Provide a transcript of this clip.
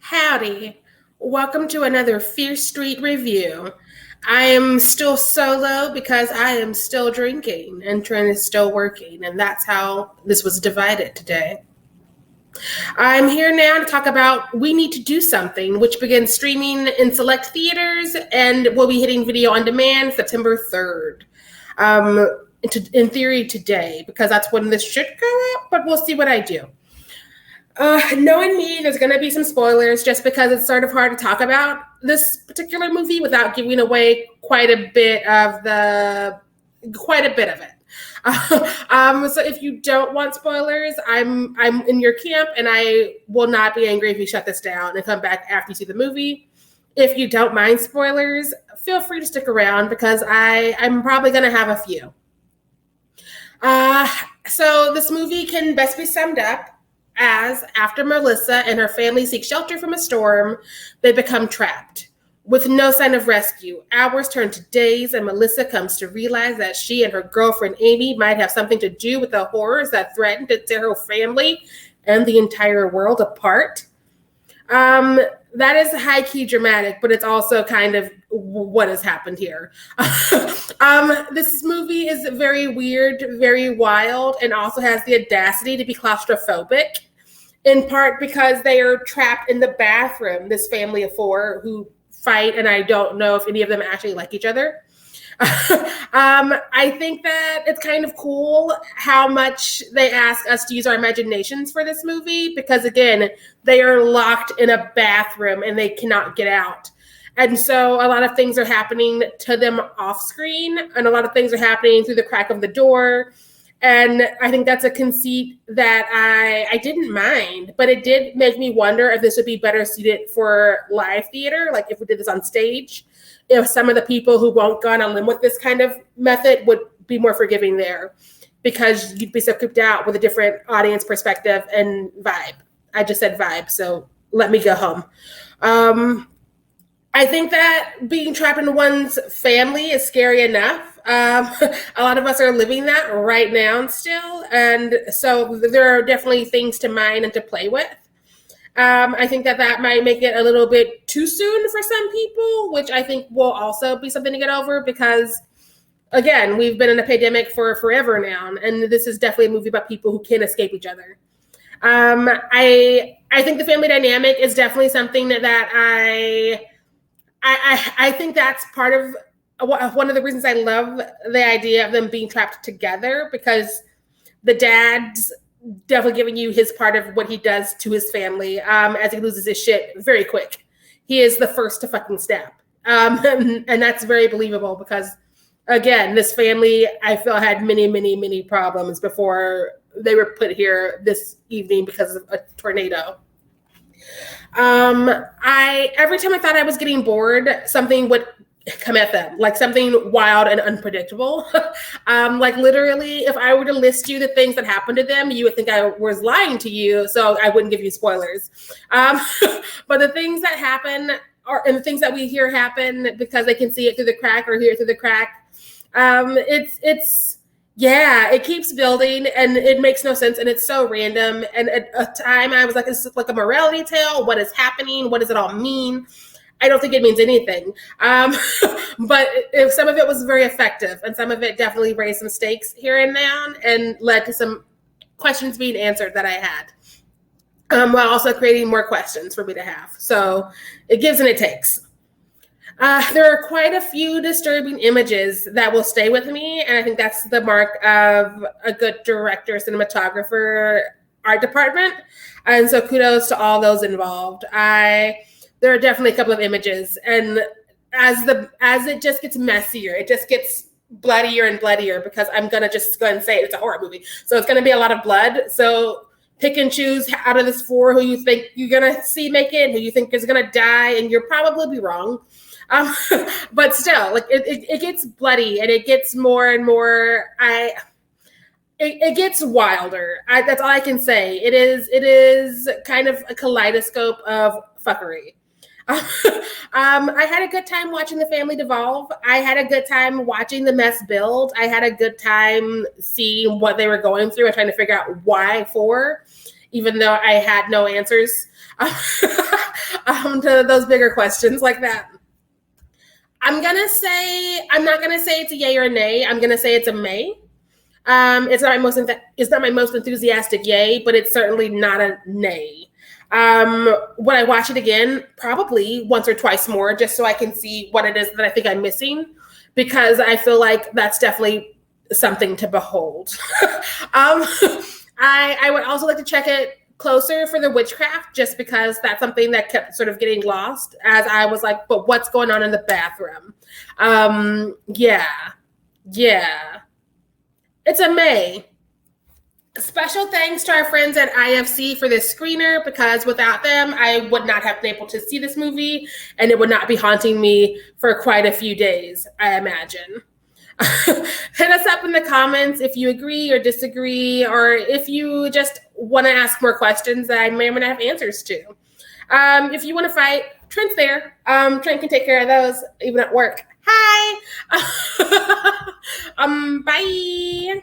Howdy. Welcome to another Fierce Street review. I am still solo because I am still drinking and Trent is still working, and that's how this was divided today. I'm here now to talk about We Need to Do Something, which begins streaming in select theaters and will be hitting video on demand September 3rd. In theory today, because that's when this should go up, but we'll see what I do. Knowing me, there's going to be some spoilers just because it's sort of hard to talk about this particular movie without giving away quite a bit of it. So if you don't want spoilers, I'm in your camp, and I will not be angry if you shut this down and come back after you see the movie. If you don't mind spoilers, feel free to stick around because I'm probably going to have a few. So this movie can best be summed up as after Melissa and her family seek shelter from a storm, they become trapped. With no sign of rescue, hours turn to days, and Melissa comes to realize that she and her girlfriend Amy might have something to do with the horrors that threaten to tear her family and the entire world apart. That is high-key dramatic, but it's also kind of what has happened here. This movie is very weird, very wild, and also has the audacity to be claustrophobic, in part because they are trapped in the bathroom, this family of four who fight, and I don't know if any of them actually like each other. I think that it's kind of cool how much they ask us to use our imaginations for this movie because, again, they are locked in a bathroom and they cannot get out. And so a lot of things are happening to them off screen, and a lot of things are happening through the crack of the door. And I think that's a conceit that I didn't mind, but it did make me wonder if this would be better suited for live theater, like if we did this on stage. If some of the people who won't go on a limb with this kind of method would be more forgiving there because you'd be so creeped out with a different audience perspective and vibe. I just said vibe, so let me go home. I think that being trapped in one's family is scary enough. A lot of us are living that right now still, and so there are definitely things to mine and to play with. I think that might make it a little bit too soon for some people, which I think will also be something to get over because, again, we've been in a pandemic for forever now, and this is definitely a movie about people who can't escape each other. I think the family dynamic is definitely something that I think that's part of one of the reasons I love the idea of them being trapped together, because the dad's definitely giving you his part of what he does to his family as he loses his shit very quick. He is the first to fucking snap. And that's very believable because, again, this family, I feel, had many, many, many problems before they were put here this evening because of a tornado. Every time I thought I was getting bored, something would come at them, like something wild and unpredictable. Like literally, if I were to list you the things that happened to them, you would think I was lying to you, so I wouldn't give you spoilers. But the things that happen and the things that we hear happen because they can see it through the crack or hear it through the crack, it keeps building and it makes no sense and it's so random. And at a time I was like, is this like a morality tale? What is happening? What does it all mean? I don't think it means anything. But if some of it was very effective and some of it definitely raised some stakes here and there and led to some questions being answered that I had, while also creating more questions for me to have. So it gives and it takes. There are quite a few disturbing images that will stay with me, and I think that's the mark of a good director, cinematographer, art department. And so kudos to all those involved. There are definitely a couple of images, and as it just gets messier, it just gets bloodier and bloodier because I'm gonna just go ahead and say it's a horror movie. So it's gonna be a lot of blood. So pick and choose out of this four who you think you're gonna see make it, who you think is gonna die, and you'll probably be wrong. But still, like it gets bloody and it gets more and more. It gets wilder. That's all I can say. It is kind of a kaleidoscope of fuckery. I had a good time watching the family devolve. I had a good time watching the mess build. I had a good time seeing what they were going through and trying to figure out why for, even though I had no answers. to those bigger questions like that. I'm not gonna say it's a yay or a nay. I'm gonna say it's a may. It's not my most enthusiastic yay, but it's certainly not a nay. Would I watch it again? Probably once or twice more, just so I can see what it is that I think I'm missing, because I feel like that's definitely something to behold. I would also like to check it closer for the witchcraft, just because that's something that kept sort of getting lost as I was like, but what's going on in the bathroom? Yeah. It's a May. Special thanks to our friends at IFC for this screener, because without them, I would not have been able to see this movie, and it would not be haunting me for quite a few days, I imagine. Hit us up in the comments if you agree or disagree, or if you just want to ask more questions that I may or may not have answers to. If you want to fight, Trent's there. Trent can take care of those even at work. Hi. Bye.